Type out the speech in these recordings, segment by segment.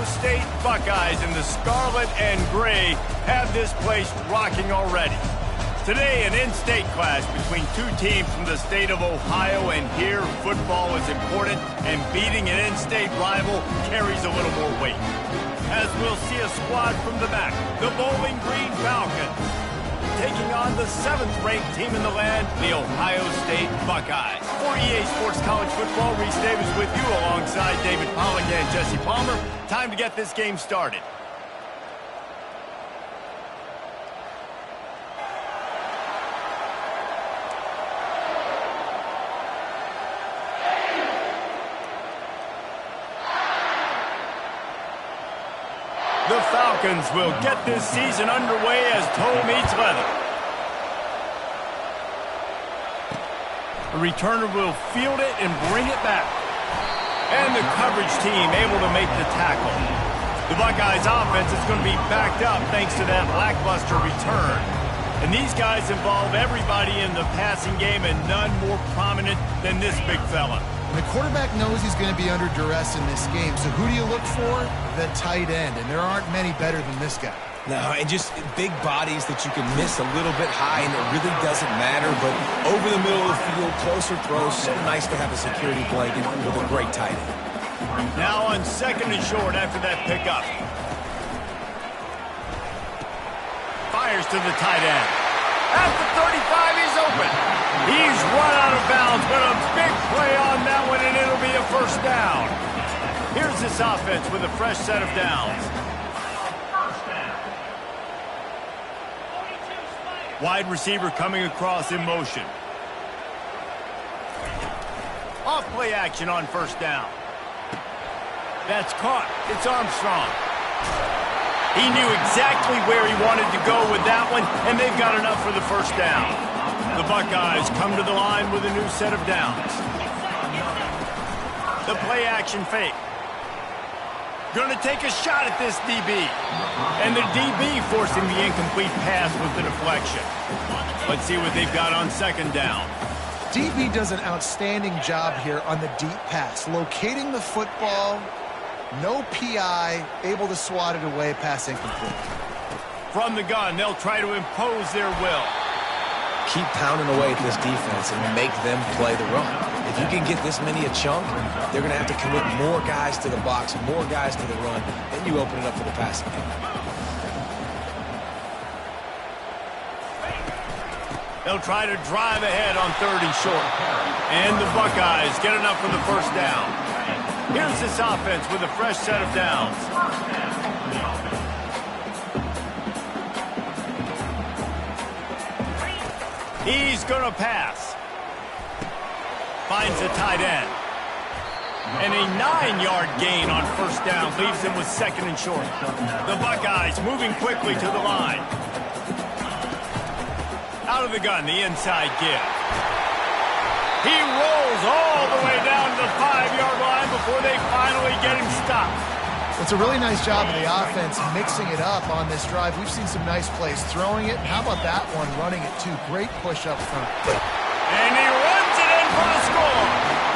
State Buckeyes in the scarlet and gray have this place rocking already. Today, an in-state clash between two teams from the state of Ohio, and here, football is important, and beating an in-state rival carries a little more weight. As we'll see a squad from the back, the Bowling Green Falcons, taking on the 7th-ranked team in the land, the Ohio State Buckeyes. For EA Sports College Football, Reese Davis with you alongside David Pollack and Jesse Palmer. Time to get this game started. The Falcons will get this season underway as toe meets leather. The returner will field it and bring it back. And the coverage team able to make the tackle. The Buckeyes offense is going to be backed up thanks to that lackluster return. And these guys involve everybody in the passing game, and none more prominent than this big fella. The quarterback knows he's going to be under duress in this game, so who do you look for? The tight end, and there aren't many better than this guy. No, and just big bodies that you can miss a little bit high, and it really doesn't matter, but over the middle of the field, closer throws, so nice to have a security blanket with a great tight end. Now on 2nd and short after that pickup. Fires to the tight end. At the 35, he's open. He's run out of bounds, but a big play on that one, and it'll be a first down. Here's this offense with a fresh set of downs. Wide receiver coming across in motion. Off play action on first down. That's caught. It's Armstrong. He knew exactly where he wanted to go with that one, and they've got enough for the first down. The Buckeyes come to the line with a new set of downs. The play action fake. Going to take a shot at this DB. And the DB forcing the incomplete pass with the deflection. Let's see what they've got on 2nd down. DB does an outstanding job here on the deep pass, locating the football. No PI, able to swat it away, pass incomplete. From the gun, they'll try to impose their will. Keep pounding away at this defense and make them play the run. If you can get this many a chunk, they're going to have to commit more guys to the box, more guys to the run, then you open it up for the passing game. They'll try to drive ahead on 3rd and short. And the Buckeyes get enough for the first down. Here's this offense with a fresh set of downs. He's going to pass. Finds a tight end. And a 9-yard gain on first down leaves him with 2nd and short. The Buckeyes moving quickly to the line. Out of the gun, the inside give. He rolls all the way down to the 5-yard line before they finally get him stopped. It's a really nice job of the offense mixing it up on this drive. We've seen some nice plays throwing it. How about that one running it too? Great push up front. And he runs it in for the score.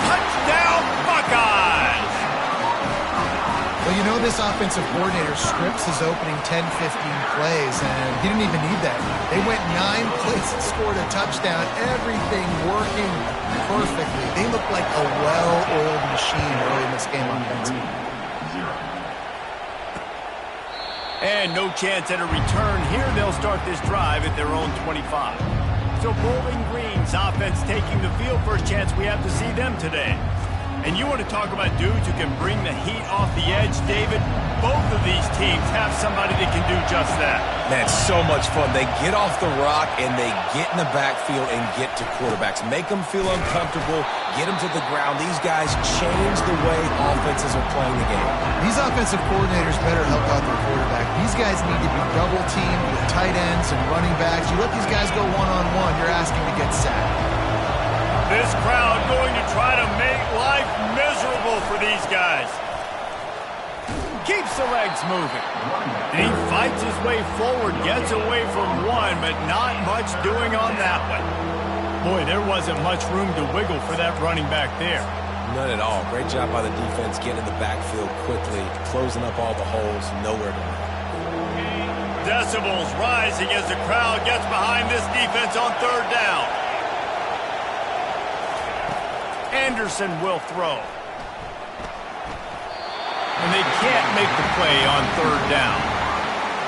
Touchdown, Buckeyes! Well, you know this offensive coordinator scripts his opening 10, 15 plays, and he didn't even need that. They went 9 plays and scored a touchdown. Everything working perfectly. They look like a well-oiled machine early in this game offensively. And no chance at a return here. They'll start this drive at their own 25. So Bowling Green's offense taking the field. First chance we have to see them today. And you want to talk about dudes who can bring the heat off the edge, David? Both of these teams have somebody that can do just that. Man, so much fun. They get off the rock and they get in the backfield and get to quarterbacks. Make them feel uncomfortable, get them to the ground. These guys change the way offenses are playing the game. These offensive coordinators better help out their quarterback. These guys need to be double teamed with tight ends and running backs. You let these guys go one-on-one, you're asking to get sacked. This crowd going to try to make life miserable for these guys. Keeps the legs moving. And he fights his way forward, gets away from one, but not much doing on that one. Boy, there wasn't much room to wiggle for that running back there. None at all. Great job by the defense getting in the backfield quickly, closing up all the holes, nowhere to run. Decibels rising as the crowd gets behind this defense on third down. Anderson will throw. And they can't make the play on third down.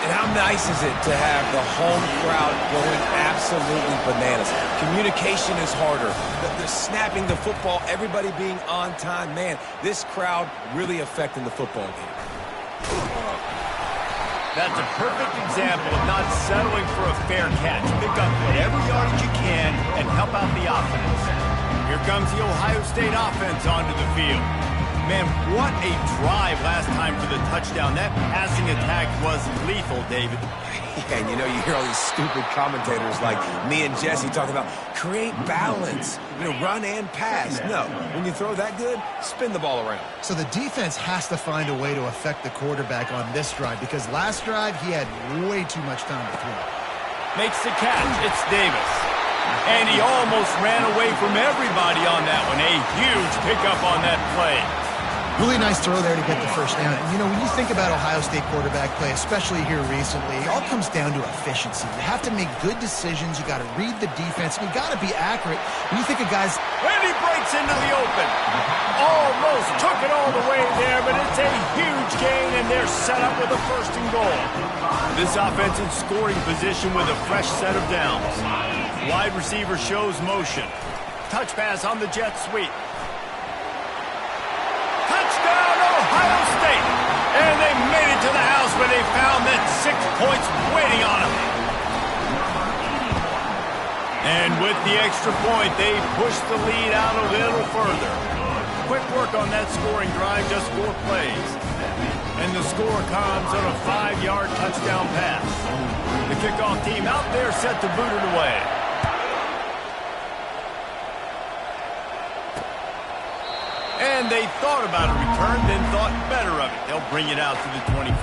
And how nice is it to have the home crowd going absolutely bananas? Communication is harder. They're snapping the football, everybody being on time. Man, this crowd really affecting the football game. That's a perfect example of not settling for a fair catch. Pick up whatever yardage you can and help out the offense. Here comes the Ohio State offense onto the field. Man, what a drive last time for the touchdown. That passing attack was lethal, David. Yeah, and you know, you hear all these stupid commentators like me and Jesse talking about create balance, run and pass. No, when you throw that good, spin the ball around. So the defense has to find a way to affect the quarterback on this drive because last drive he had way too much time to throw. Makes the catch. It's Davis. And he almost ran away from everybody on that one. A huge pickup on that play. Really nice throw there to get the first down. And, when you think about Ohio State quarterback play, especially here recently, it all comes down to efficiency. You have to make good decisions. You got to read the defense. And you got to be accurate. When you think of guys... And he breaks into the open. Almost took it all the way there, but it's a huge gain, and they're set up with a first and goal. This offense in scoring position with a fresh set of downs. Wide receiver shows motion. Touch pass on the jet sweep. Touchdown, Ohio State! And they made it to the house where they found that 6 points waiting on them. And with the extra point, they pushed the lead out a little further. Quick work on that scoring drive, just 4 plays. And the score comes on a 5-yard touchdown pass. The kickoff team out there set to boot it away. And they thought about a return, then thought better of it. They'll bring it out to the 25.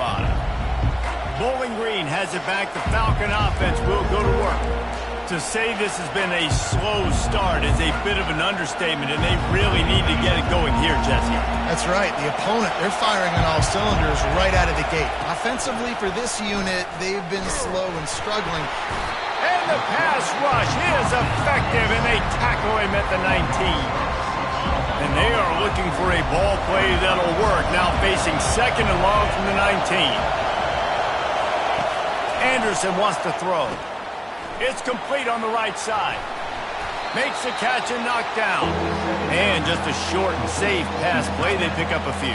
Bowling Green has it back. The Falcon offense will go to work. To say this has been a slow start is a bit of an understatement, and they really need to get it going here, Jesse. That's right. The opponent, they're firing on all cylinders right out of the gate. Offensively for this unit, they've been slow and struggling. And the pass rush is effective, and they tackle him at the 19. And they are looking for a ball play that'll work. Now facing second and long from the 19. Anderson wants to throw. It's complete on the right side. Makes the catch and knocked down. And just a short and safe pass play. They pick up a few.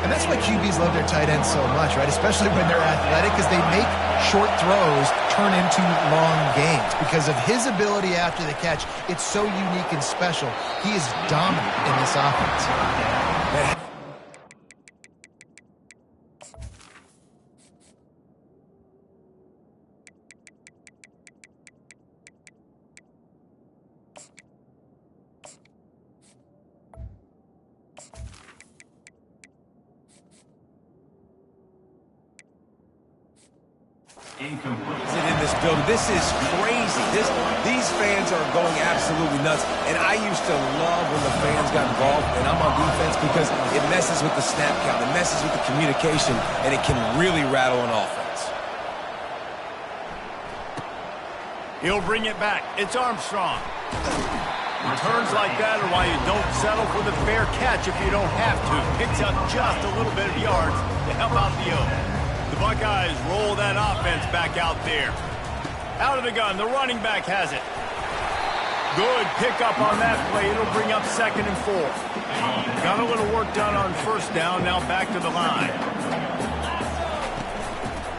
And that's why QBs love their tight ends so much, right? Especially when they're athletic, because they make short throws turn into long gains. Because of his ability after the catch, it's so unique and special. He is dominant in this offense. In this building, this is crazy. These fans are going absolutely nuts. And I used to love when the fans got involved, and I'm on defense because it messes with the snap count, it messes with the communication, and it can really rattle an offense. He'll bring it back. It's Armstrong. Returns like that are why you don't settle for the fair catch if you don't have to. Picks up just a little bit of yards to help out the other. The Buckeyes roll that offense back out there. Out of the gun, the running back has it. Good pickup on that play. It'll bring up 2nd and 4. Got a little work done on first down, now back to the line.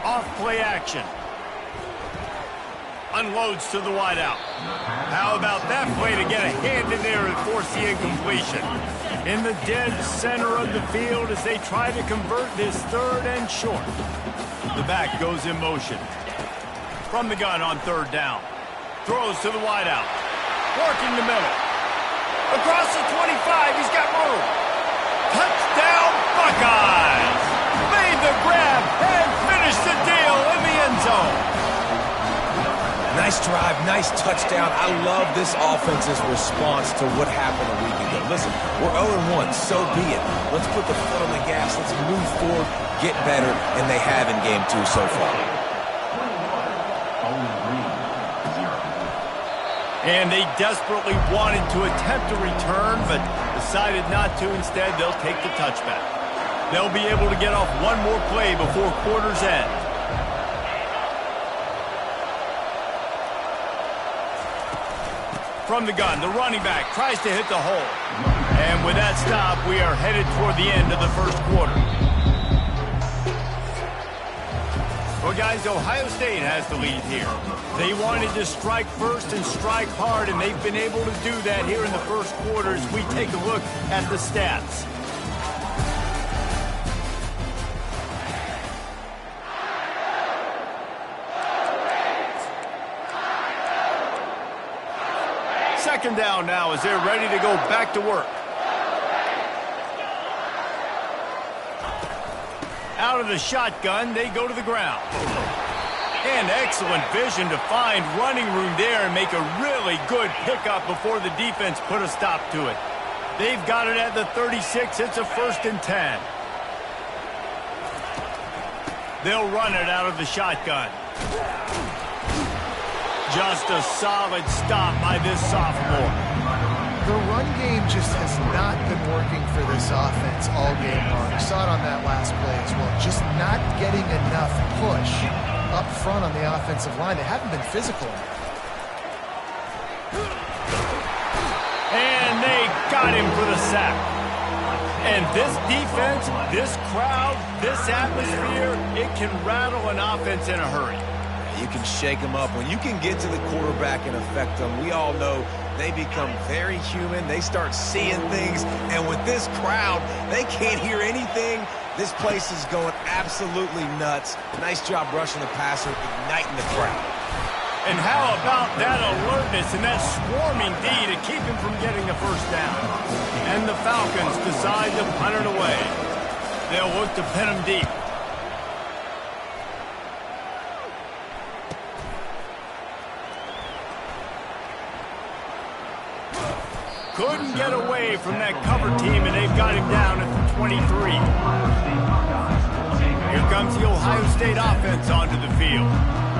Off play action. Unloads to the wideout. How about that play to get a hand in there and force the incompletion? In the dead center of the field as they try to convert this 3rd and short. The back goes in motion. From the gun on 3rd down. Throws to the wideout. Working the middle. Across the 25, he's got room. Touchdown, Buckeyes! Made the grab and finished the deal in the end zone. Nice drive, nice touchdown. I love this offense's response to what happened a week ago. Listen, we're 0-1, so be it. Let's put the foot on the gas. Let's move forward, get better, and they have in game 2 so far. And they desperately wanted to attempt a return, but decided not to. Instead, they'll take the touchback. They'll be able to get off one more play before quarter's end. From the gun, the running back tries to hit the hole. And with that stop, we are headed toward the end of the first quarter. Well, guys, Ohio State has the lead here. They wanted to strike first and strike hard, and they've been able to do that here in the first quarter as we take a look at the stats. Second down now as they're ready to go back to work. Out of the shotgun, they go to the ground. And excellent vision to find running room there and make a really good pickup before the defense put a stop to it. They've got it at the 36. It's a 1st and 10. They'll run it out of the shotgun. Just a solid stop by this sophomore. The run game just has not been working for this offense all game long. You saw it on that last play as well. Just not getting enough push up front on the offensive line. They haven't been physical enough. And they got him for the sack. And this defense, this crowd, this atmosphere, it can rattle an offense in a hurry. You can shake them up. When you can get to the quarterback and affect them, we all know they become very human. They start seeing things. And with this crowd, they can't hear anything. This place is going absolutely nuts. Nice job rushing the passer, igniting the crowd. And how about that alertness and that swarming D to keep him from getting the first down? And the Falcons decide to punt it away. They'll look to pin him deep. Couldn't get away from that cover team, and they've got him down at the 23. Here comes the Ohio State offense onto the field.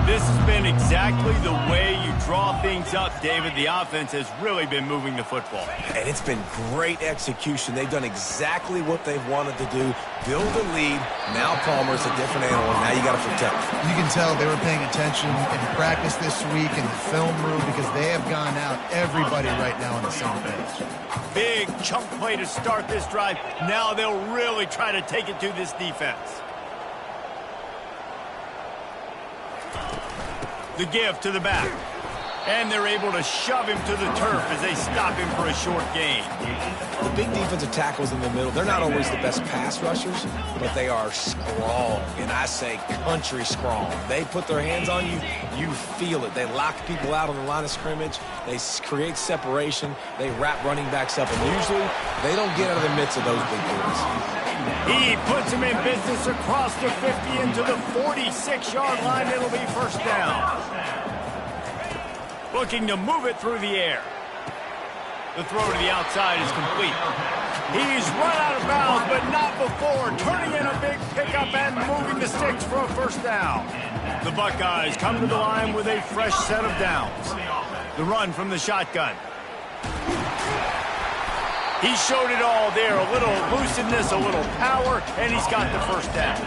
This has been exactly the way you draw things up, David. The offense has really been moving the football. And it's been great execution. They've done exactly what they've wanted to do. Build a lead. Now Palmer's a different animal. Now you got to protect. You can tell they were paying attention in practice this week in the film room because they have gone out everybody right now on the same page. Big chunk play to start this drive. Now they'll really try to take it to this defense. The give to the back. And they're able to shove him to the turf as they stop him for a short gain. The big defensive tackles in the middle, they're not always the best pass rushers, but they are strong, and I say country strong. They put their hands on you, you feel it. They lock people out on the line of scrimmage. They create separation. They wrap running backs up, and usually they don't get out of the midst of those big boys. He puts him in business across the 50 into the 46-yard line. It'll be first down. Looking to move it through the air. The throw to the outside is complete. He's run out of bounds, but not before turning in a big pickup and moving the sticks for a first down. The Buckeyes come to the line with a fresh set of downs. The run from the shotgun. He showed it all there, a little elusiveness, a little power, and he's got the first down.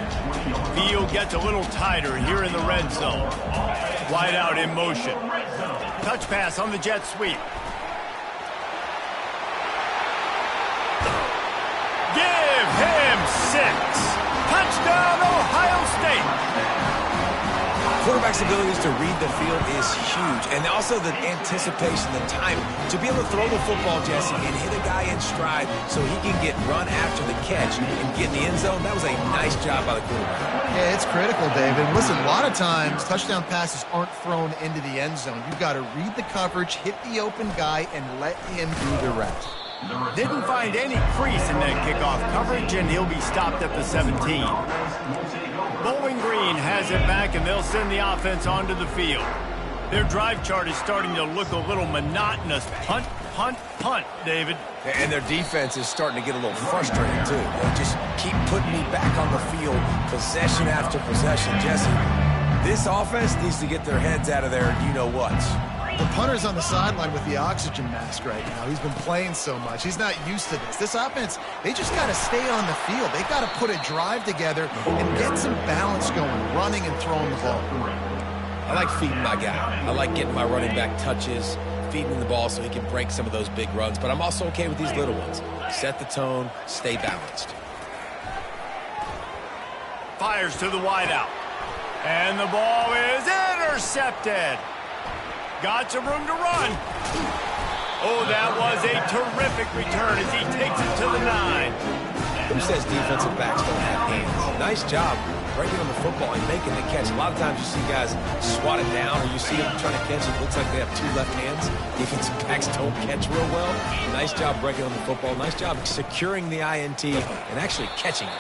Field gets a little tighter here in the red zone. Wide out in motion. Touch pass on the jet sweep. Give him 6. Touchdown, Ohio State. Quarterback's abilities to read the field is huge, and also the anticipation, the timing. To be able to throw the football, Jesse, and hit a guy in stride so he can get run after the catch and get in the end zone, that was a nice job by the quarterback. Yeah, it's critical, David. Listen, a lot of times touchdown passes aren't thrown into the end zone. You've got to read the coverage, hit the open guy, and let him do the rest. Didn't find any crease in that kickoff coverage, and he'll be stopped at the 17. Bowling Green has it back, and they'll send the offense onto the field. Their drive chart is starting to look a little monotonous. Punt, punt, punt, David. And their defense is starting to get a little frustrated, too. They just keep putting me back on the field, possession after possession. Jesse, this offense needs to get their heads out of their you-know-whats. The punter's on the sideline with the oxygen mask right now. He's been playing so much. He's not used to this. This offense, they just got to stay on the field. They got to put a drive together and get some balance going, running and throwing the ball. I like feeding my guy. I like getting my running back touches, feeding him the ball so he can break some of those big runs. But I'm also okay with these little ones. Set the tone, stay balanced. Fires to the wideout. And the ball is intercepted. Got some room to run. Oh, that was a terrific return as he takes it to the 9. Who says defensive backs don't have hands? Nice job breaking on the football and making the catch. A lot of times you see guys swat it down or you see them trying to catch it. Looks like they have two left hands. Defensive backs don't catch real well. Nice job breaking on the football. Nice job securing the INT and actually catching it.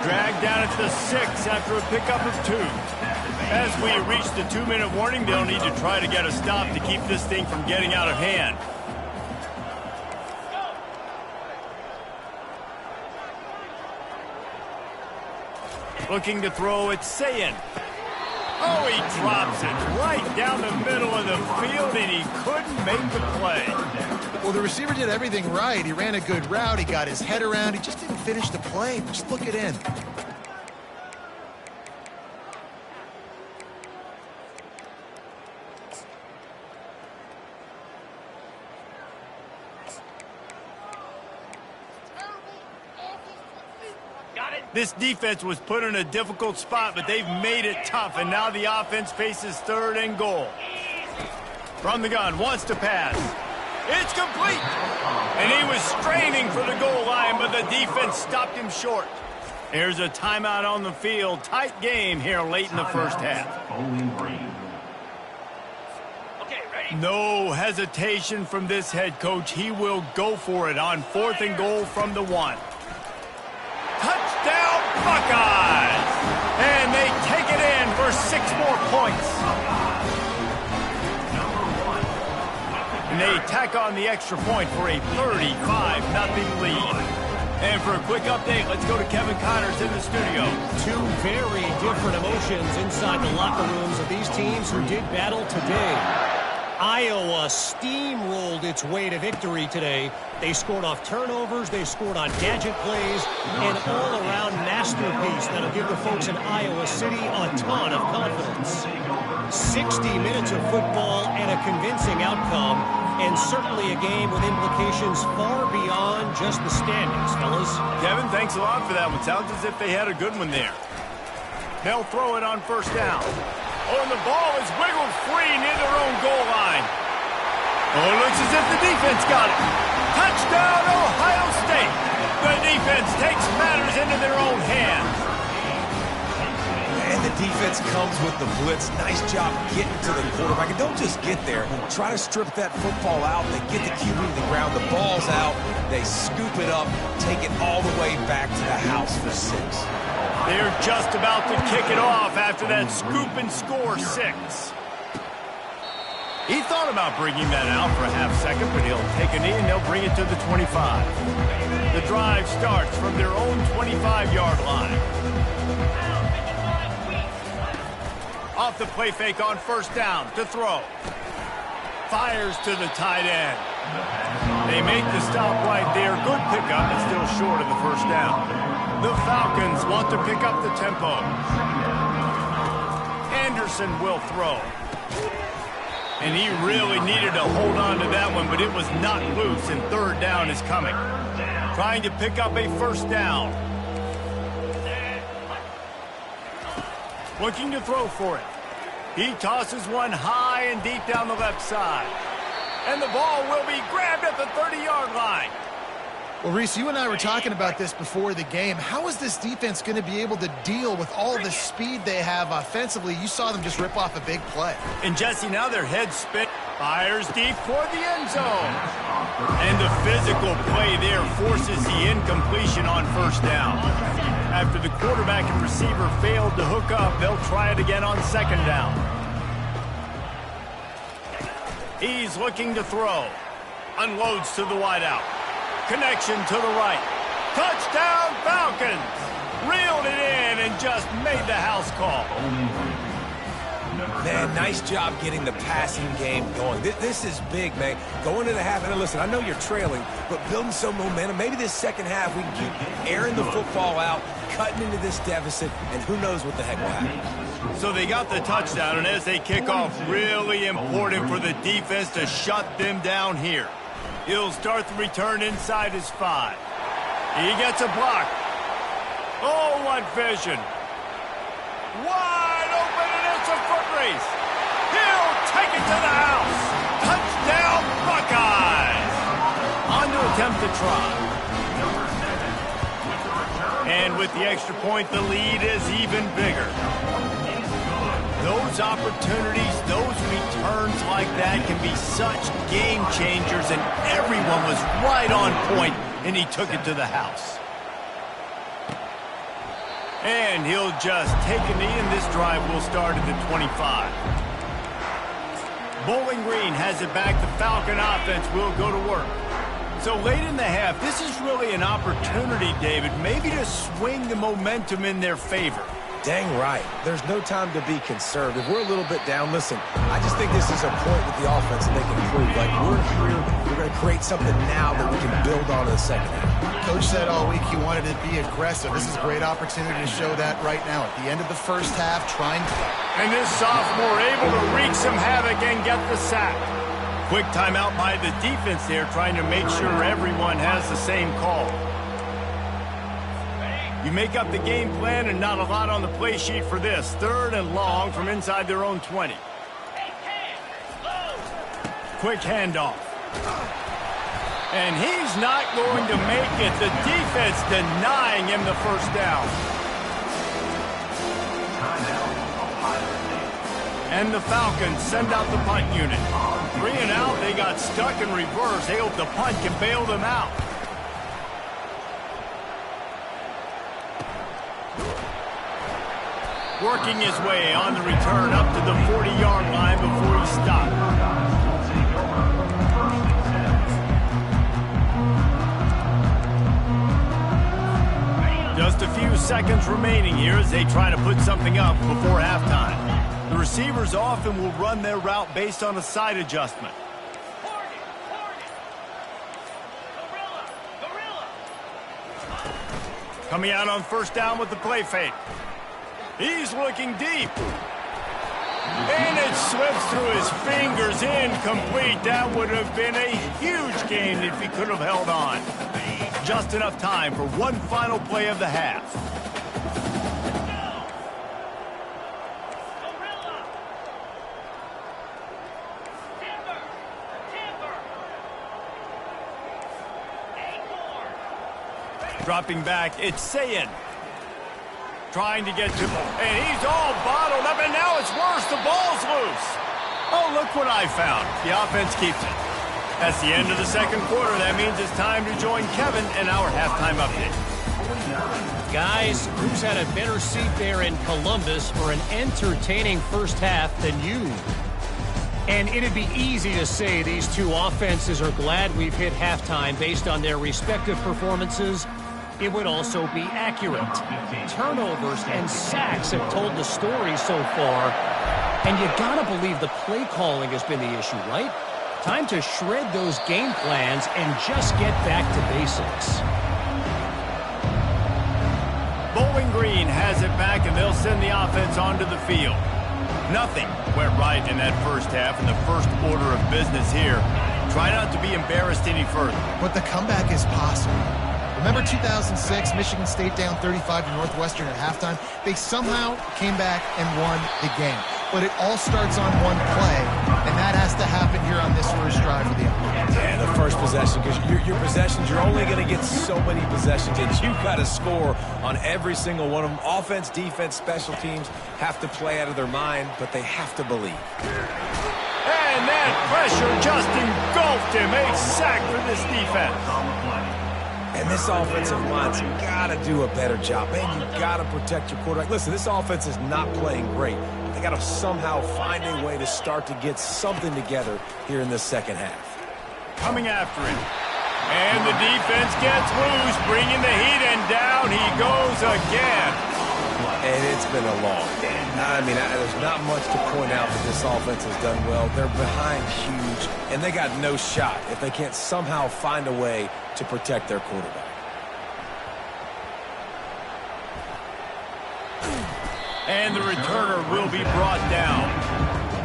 Dragged down at the 6 after a pickup of 2. As we reach the 2-minute warning, they'll need to try to get a stop to keep this thing from getting out of hand. Looking to throw, it's Sayin. Oh, he drops it right down the middle of the field, and he couldn't make the play. Well, the receiver did everything right. He ran a good route. He got his head around. He just didn't finish the play. Just look it in. This defense was put in a difficult spot, but they've made it tough, and now the offense faces 3rd and goal. From the gun, wants to pass. It's complete! And he was straining for the goal line, but the defense stopped him short. Here's a timeout on the field. Tight game here late in the first half. No hesitation from this head coach. He will go for it on 4th and goal from the 1. Touchdown, Buckeyes! And they take it in for 6 more points. And they tack on the extra point for a 35-0 lead. And for a quick update, let's go to Kevin Connors in the studio. Two very different emotions inside the locker rooms of these teams who did battle today. Iowa steamrolled its way to victory today. They scored off turnovers, they scored on gadget plays, an all-around masterpiece that'll give the folks in Iowa City a ton of confidence. 60 minutes of football and a convincing outcome, and certainly a game with implications far beyond just the standings, fellas. Kevin, thanks a lot for that one. Sounds as if they had a good one there. They'll throw it on 1st down. Oh, and the ball is wiggled free near their own goal line. Oh, it looks as if the defense got it. Touchdown, Ohio State. The defense takes matters into their own hands. And the defense comes with the blitz. Nice job getting to the quarterback. And don't just get there. Try to strip that football out. They get the QB to the ground. The ball's out. They scoop it up, take it all the way back to the house for 6. They're just about to kick it off after that scoop and score 6. He thought about bringing that out for a half second, but he'll take a knee and they'll bring it to the 25. The drive starts from their own 25-yard line. Off the play fake on 1st down to throw. Fires to the tight end. They make the stop right there. Good pickup, but still short of the 1st down. The Falcons want to pick up the tempo. Anderson will throw. And he really needed to hold on to that one, but it was not loose, and 3rd down is coming. Trying to pick up a 1st down. Looking to throw for it. He tosses one high and deep down the left side. And the ball will be grabbed at the 30-yard line. Well, Reese, you and I were talking about this before the game. How is this defense going to be able to deal with all the speed they have offensively? You saw them just rip off a big play. And Jesse, now their head spin. Fires deep toward the end zone. And the physical play there forces the incompletion on 1st down. After the quarterback and receiver failed to hook up, they'll try it again on 2nd down. He's looking to throw. Unloads to the wideout. Connection to the right. Touchdown, Falcons! Reeled it in and just made the house call. Man, nice job getting the passing game going. This is big, man. Going to the half, and listen, I know you're trailing, but building some momentum. Maybe this second half we can keep airing the football out, cutting into this deficit, and who knows what the heck will happen. So they got the touchdown, and as they kick off, really important for the defense to shut them down here. He'll start the return inside his 5. He gets a block. Oh, what vision. Wide open, and it's a foot race. He'll take it to the house. Touchdown, Buckeyes. On to attempt to try. And with the extra point, the lead is even bigger. Those opportunities, those returns like that can be such game changers, and everyone was right on point, and he took it to the house. And he'll just take a knee, and this drive will start at the 25. Bowling Green has it back. The Falcon offense will go to work. So late in the half, this is really an opportunity, David, maybe to swing the momentum in their favor. Dang right. There's no time to be conservative. We're a little bit down. Listen, I just think this is a point with the offense that they can prove. Like, we're here, we're going to create something now that we can build on in the second half. Coach said all week he wanted to be aggressive. This is a great opportunity to show that right now. At the end of the first half, trying to... And this sophomore able to wreak some havoc and get the sack. Quick timeout by the defense there, trying to make sure everyone has the same call. You make up the game plan, and not a lot on the play sheet for this. 3rd and long from inside their own 20. Quick handoff. And he's not going to make it. The defense denying him the first down. And the Falcons send out the punt unit. 3 and out, they got stuck in reverse. They hope the punt can bail them out. Working his way on the return up to the 40-yard line before he stopped. Just a few seconds remaining here as they try to put something up before halftime. The receivers often will run their route based on a side adjustment. Coming out on first down with the play fake. He's looking deep. And it slips through his fingers, incomplete. That would have been a huge gain if he could have held on. Just enough time for one final play of the half. Dropping back, it's Sayin. Trying to get to, and he's all bottled up, and now it's worse. The ball's loose. Oh, look what I found. The offense keeps it. That's the end of the second quarter. That means it's time to join Kevin in our halftime update. Guys, who's had a better seat there in Columbus for an entertaining first half than you? And it'd be easy to say these two offenses are glad we've hit halftime based on their respective performances. It would also be accurate. Turnovers and sacks have told the story so far. And you gotta believe the play calling has been the issue, right? Time to shred those game plans and just get back to basics. Bowling Green has it back, and they'll send the offense onto the field. Nothing went right in that first half, and the first order of business here. Try not to be embarrassed any further. But the comeback is possible. Remember 2006, Michigan State down 35 to Northwestern at halftime? They somehow came back and won the game. But it all starts on one play, and that has to happen here on this first drive for the offense. Yeah, the first possession, because your possessions, you're only going to get so many possessions, and you've got to score on every single one of them. Offense, defense, special teams have to play out of their mind, but they have to believe. And that pressure just engulfed him. A sack for this defense. And And this offensive line's got to do a better job. Man, you got to protect your quarterback. Listen, this offense is not playing great. They got to somehow find a way to start to get something together here in the second half. Coming after him. And the defense gets loose, bringing the heat, and down he goes again. And it's been a long day. I mean, there's not much to point out that this offense has done well. They're behind huge, and they got no shot if they can't somehow find a way to protect their quarterback. And the returner will be brought down.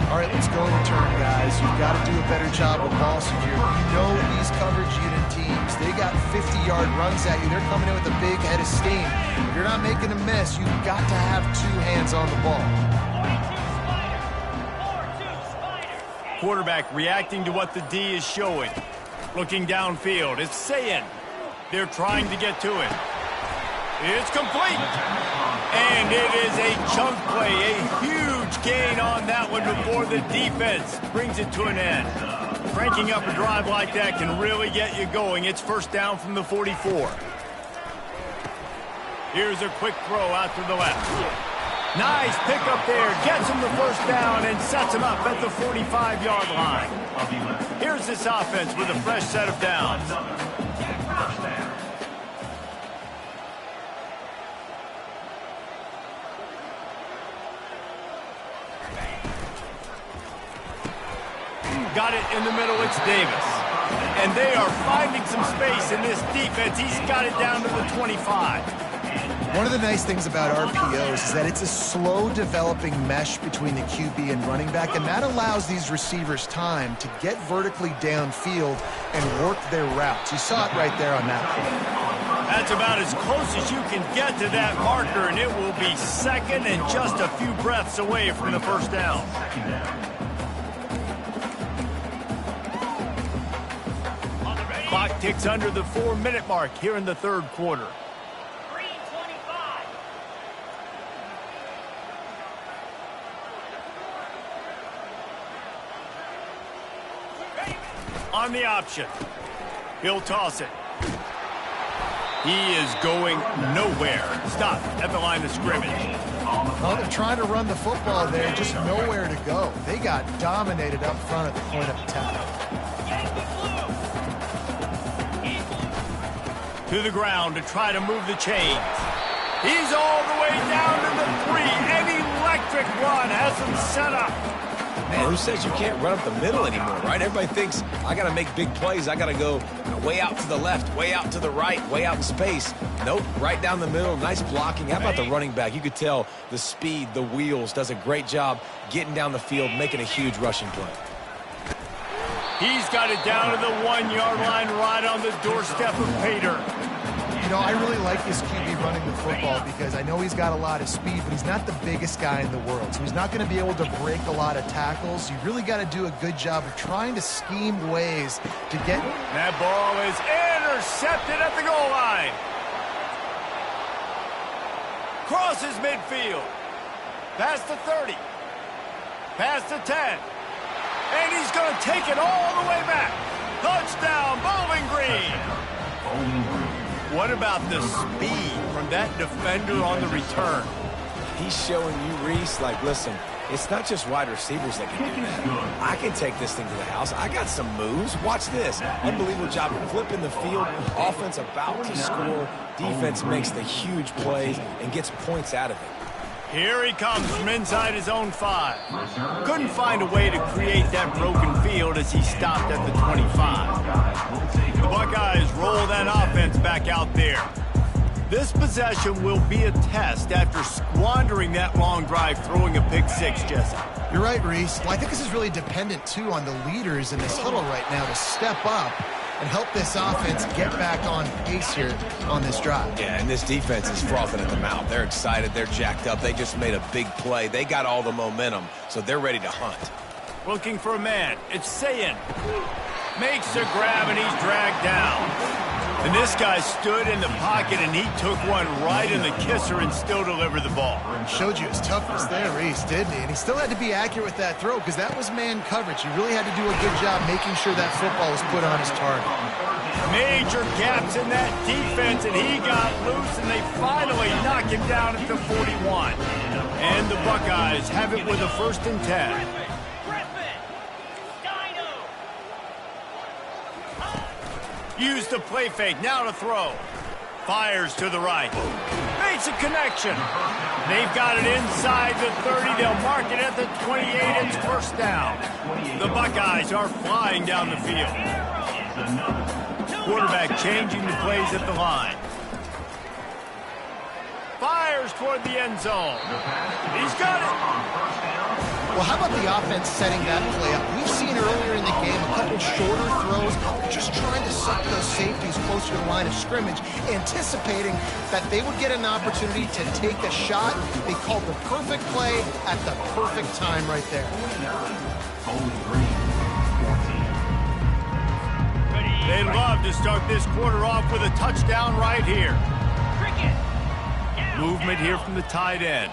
All right, let's go return, guys. You've got to do a better job of ball security. You know these coverage unit teams, they got 50-yard runs at you. They're coming in with a big head of steam. If you're not making a miss, you've got to have two hands on the ball. Quarterback reacting to what the D is showing. Looking downfield, it's Sayin. They're trying to get to it. It's complete. And it is a chunk play, a huge gain on that one before the defense brings it to an end. Cranking up a drive like that can really get you going. It's first down from the 44. Here's a quick throw out to the left. Nice pickup there. Gets him the first down and sets him up at the 45-yard line. Here's this offense with a fresh set of downs. Got it in the middle, it's Davis. And they are finding some space in this defense. He's got it down to the 25. One of the nice things about RPOs is that it's a slow developing mesh between the QB and running back, and that allows these receivers time to get vertically downfield and work their routes. You saw it right there on that play. That's about as close as you can get to that marker, and it will be second and just a few breaths away from the first down. Clock ticks under the 4-minute mark here in the third quarter. On the option. He'll toss it. He is going nowhere. Stop at the line of scrimmage. Well, they're trying to run the football there, just nowhere to go. They got dominated up front at the point of attack. To the ground to try to move the chains. He's all the way down to the 3. An electric run has him set up. Man, who says you can't run up the middle anymore, right? Everybody thinks, I got to make big plays. I got to go way out to the left, way out to the right, way out in space. Nope, right down the middle. Nice blocking. How about the running back? You could tell the speed, the wheels, does a great job getting down the field, making a huge rushing play. He's got it down to the 1-yard line right on the doorstep of Pater. You know, I really like this QB running the football because I know he's got a lot of speed, but he's not the biggest guy in the world. So he's not going to be able to break a lot of tackles. You really got to do a good job of trying to scheme ways to get... That ball is intercepted at the goal line. Crosses midfield. Past the 30. Past the 10. And he's going to take it all the way back. Touchdown, Bowling Green. What about the speed from that defender on the return? He's showing you, Reese, like, listen, it's not just wide receivers that can do that. I can take this thing to the house. I got some moves. Watch this. Unbelievable job flipping the field. Offense about to score. Defense makes the huge plays and gets points out of it. Here he comes from inside his own 5. Couldn't find a way to create that broken field as he stopped at the 25. The Buckeyes roll that offense back out there. This possession will be a test after squandering that long drive, throwing a pick 6, Jesse. You're right, Reese. Well, I think this is really dependent, too, on the leaders in this huddle right now to step up and help this offense get back on pace here on this drive. Yeah, and this defense is frothing at the mouth. They're excited. They're jacked up. They just made a big play. They got all the momentum, so they're ready to hunt. Looking for a man. It's Sayin. Makes a grab, and he's dragged down. And this guy stood in the pocket, and he took one right in the kisser and still delivered the ball. Showed you his toughness there, Reese, didn't he? And he still had to be accurate with that throw because that was man coverage. He really had to do a good job making sure that football was put on his target. Major gaps in that defense, and he got loose, and they finally knock him down at the 41. And the Buckeyes have it with a 1st and 10. Use the play fake, now to throw. Fires to the right. Makes a connection. They've got it inside the 30. They'll mark it at the 28. It's 1st down. The Buckeyes are flying down the field. Quarterback changing the plays at the line. Fires toward the end zone. He's got it. Well, how about the offense setting that play up? We've seen earlier in the game a couple shorter throws, just trying to suck those safeties closer to the line of scrimmage, anticipating that they would get an opportunity to take a shot. They called the perfect play at the perfect time right there. They'd love to start this quarter off with a touchdown right here. Movement here from the tight end.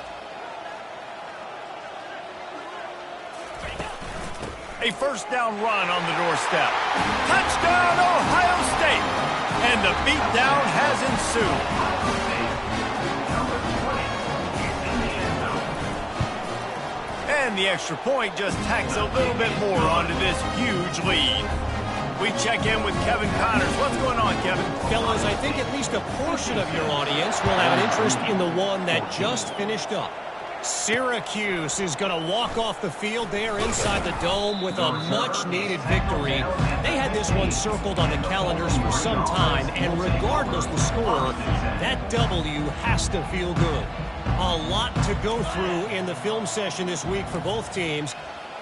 A 1st down run on the doorstep. Touchdown, Ohio State! And the beatdown has ensued. And the extra point just tacks a little bit more onto this huge lead. We check in with Kevin Connors. What's going on, Kevin? Fellas, I think at least a portion of your audience will have an interest in the one that just finished up. Syracuse is going to walk off the field there inside the Dome with a much-needed victory. They had this one circled on the calendars for some time, and regardless the score, that W has to feel good. A lot to go through in the film session this week for both teams,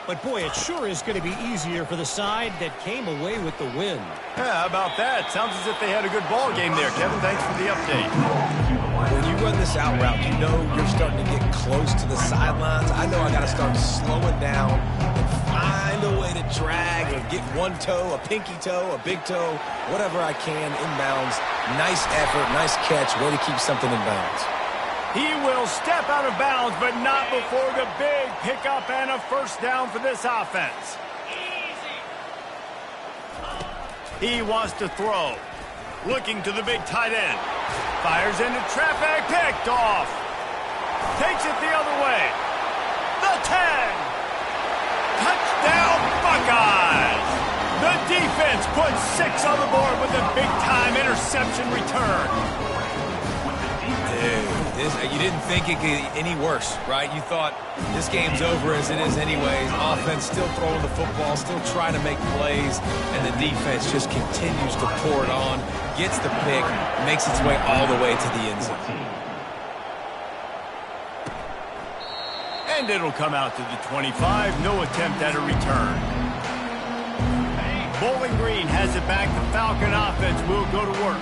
but boy, it sure is going to be easier for the side that came away with the win. Yeah, how about that? Sounds as if they had a good ball game there, Kevin. Thanks for the update. When you run this out route, you know you're starting to get close to the sidelines. I know I got to start slowing down and find a way to drag or get one toe, a pinky toe, a big toe, whatever I can inbounds. Nice effort, nice catch, way to keep something in bounds. He will step out of bounds, but not before the big pickup and a 1st down for this offense. He wants to throw. Looking to the big tight end. Fires into traffic, picked off. Takes it the other way. The 10. Touchdown, Buckeyes. The defense puts 6 on the board with a big-time interception return. Dude, you didn't think it could get any worse, right? You thought this game's over as it is anyways. Offense still throwing the football, still trying to make plays, and the defense just continues to pour it on, gets the pick, makes its way all the way to the end zone. And it'll come out to the 25. No attempt at a return. Bowling Green has it back. The Falcon offense will go to work.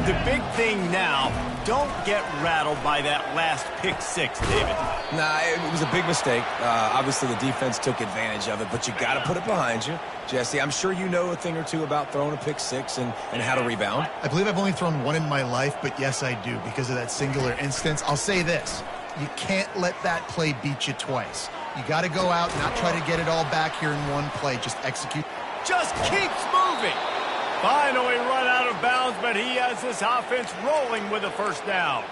The big thing now, don't get rattled by that last pick 6, David. Nah, it was a big mistake. Obviously, the defense took advantage of it, but you got to put it behind you. Jesse, I'm sure you know a thing or two about throwing a pick 6 and how to rebound. I believe I've only thrown one in my life, but yes, I do because of that singular instance. I'll say this. You can't let that play beat you twice. You got to go out, not try to get it all back here in one play. Just execute. Just keeps moving. Finally run out of bounds, but he has this offense rolling with a 1st down.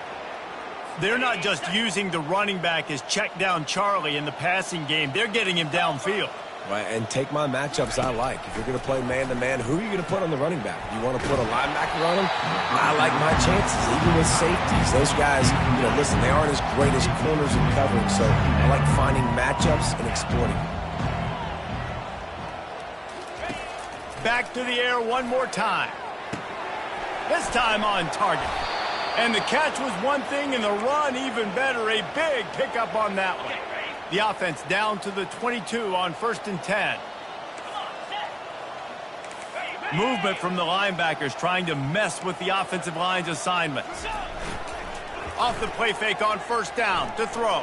They're not just using the running back as check down Charlie in the passing game. They're getting him downfield. Right, and take my matchups I like. If you're going to play man-to-man, who are you going to put on the running back? You want to put a linebacker on him? I like my chances, even with safeties. Those guys, listen, they aren't as great as corners and covering, so I like finding matchups and exploiting. Back to the air one more time. This time on target. And the catch was one thing, and the run even better. A big pickup on that one. The offense down to the 22 on 1st and 10. Movement from the linebackers trying to mess with the offensive line's assignments. Off the play fake on 1st down to throw.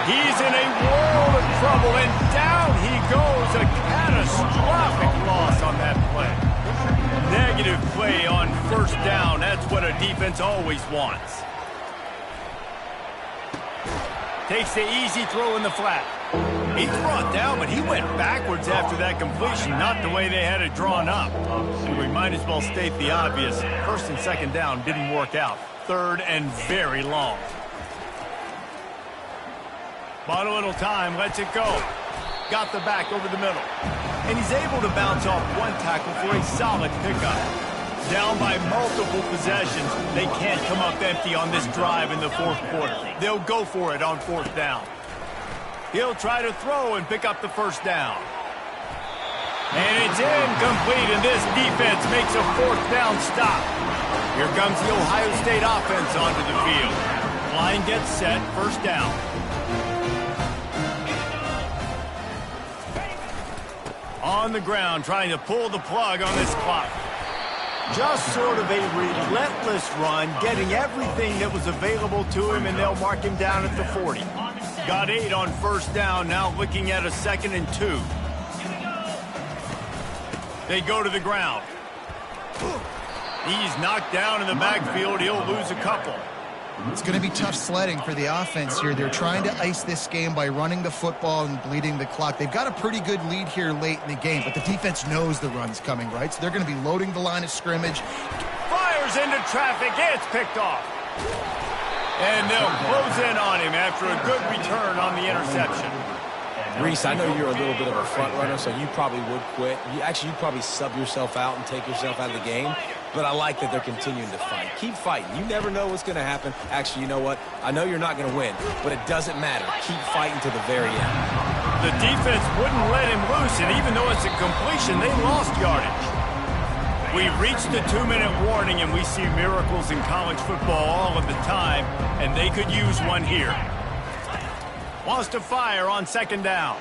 He's in a world of trouble, and down he goes. A catastrophic loss on that play. Negative play on 1st down. That's what a defense always wants. Takes the easy throw in the flat. He's brought down, but he went backwards after that completion, not the way they had it drawn up. We might as well state the obvious. First and second down didn't work out. Third and very long. Bought a little time, lets it go. Got the back over the middle. And he's able to bounce off one tackle for a solid pickup. Down by multiple possessions, they can't come up empty on this drive in the fourth quarter. They'll go for it on fourth down. He'll try to throw and pick up the first down. And it's incomplete, and this defense makes a fourth down stop. Here comes the Ohio State offense onto the field. Line gets set, first down. On the ground, trying to pull the plug on this clock. Just sort of a relentless run, getting everything that was available to him, and they'll mark him down at the 40. Got 8 on first down, now looking at a 2nd and 2. They go to the ground. He's knocked down in the backfield. He'll lose a couple. It's going to be tough sledding for the offense here. They're trying to ice this game by running the football and bleeding the clock. They've got a pretty good lead here late in the game, but the defense knows the run's coming, right? So they're going to be loading the line of scrimmage. Fires into traffic. It's picked off. And they'll close in on him after a good return on the interception. Reese, I know you're a little bit of a front runner, so you probably would quit. You'd probably sub yourself out and take yourself out of the game. But I like that they're continuing to fight. Keep fighting. You never know what's going to happen. Actually, you know what? I know you're not going to win, but it doesn't matter. Keep fighting to the very end. The defense wouldn't let him loose, and even though it's a completion, they lost yardage. We've reached the 2-minute warning, and we see miracles in college football all of the time, and they could use one here. Wants to fire on second down.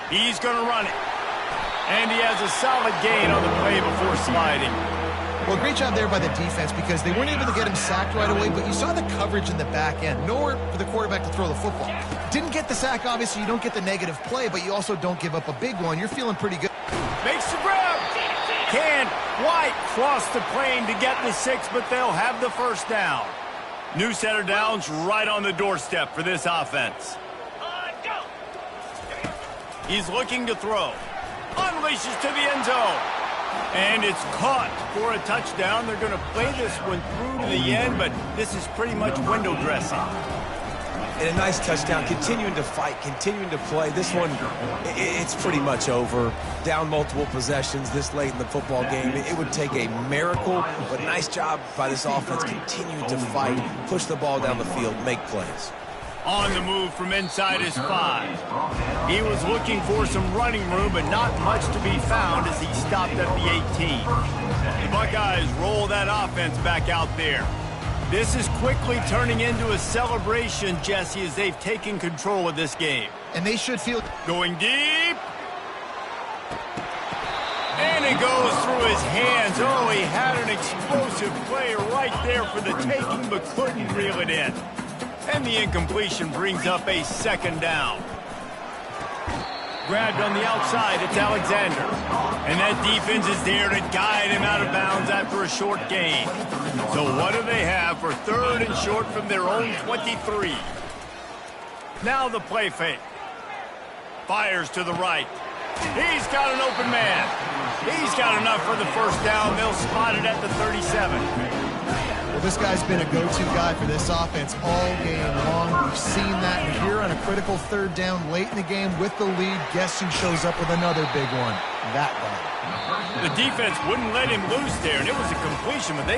He's going to run it. And he has a solid gain on the play before sliding. Well, great job there by the defense because they weren't able to get him sacked right away, but you saw the coverage in the back end. Nowhere for the quarterback to throw the football. Didn't get the sack, obviously. You don't get the negative play, but you also don't give up a big one. You're feeling pretty good. Makes the grab. Can't quite cross the plane to get the 6, but they'll have the first down. New set of downs right on the doorstep for this offense. He's looking to throw. Unleashes to the end zone. And it's caught for a touchdown. They're going to play this one through to the end, but this is pretty much window dressing. And a nice touchdown. Continuing to fight, continuing to play. This one, it's pretty much over. Down multiple possessions this late in the football game. It would take a miracle, but nice job by this offense continuing to fight, push the ball down the field, make plays. On the move from inside his 5. He was looking for some running room, but not much to be found as he stopped at the 18. The Buckeyes roll that offense back out there. This is quickly turning into a celebration, Jesse, as they've taken control of this game. And they should feel... Going deep. And it goes through his hands. Oh, he had an explosive play right there for the taking, but couldn't reel it in. And the incompletion brings up a second down. Grabbed on the outside, it's Alexander. And that defense is there to guide him out of bounds after a short gain. So what do they have for third and short from their own 23? Now the play fake. Fires to the right. He's got an open man. He's got enough for the first down. They'll spot it at the 37. Well, this guy's been a go-to guy for this offense all game long. We've seen that. And here on a critical third down late in the game with the lead, guess who shows up with another big one? That guy. The defense wouldn't let him loose there, and it was a completion, but they